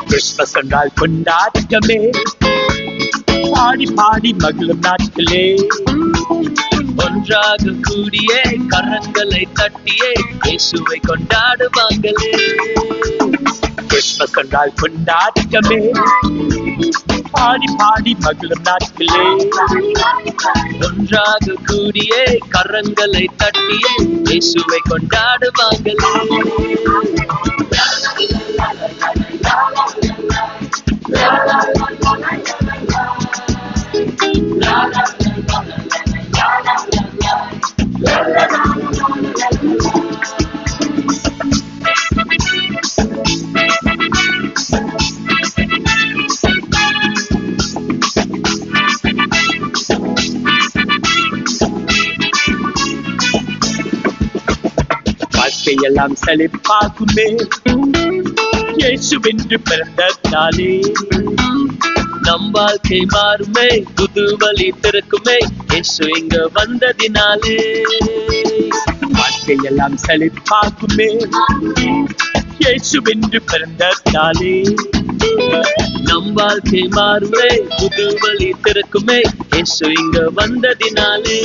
Christmas என்றால் கொண்டாட்டமே, பாடி பாடி மகிழும் நாட்களே, ஒன்றாக கூடியே கரங்களை தட்டியே இயேசுவை கொண்டாடுவாங்களே. கிறிஸ்மஸ் என்றால் கொண்டாட்டமே, பாடி பாடி மகிழும் நாட்களே, ஒன்றாக கூடியே கரங்களை தட்டியே இயேசுவை கொண்டாடுவாங்களே. வாழ்க்கையெல்லாம் செழிப்பாகுமே, இயேசுவென்று பிறந்ததாலே நம் வாழ்க்கை மாறுமே, புது வழி திறக்குமே இயேசு இங்க வந்ததினாலே. வாழ்க்கையெல்லாம் செழிப்பாகுமே, இயேசுவென்று பிறந்ததாலே நம் வாழ்க்கை மாறுமே, புது வழி திறக்குமே இயேசு இங்க வந்ததினாலே.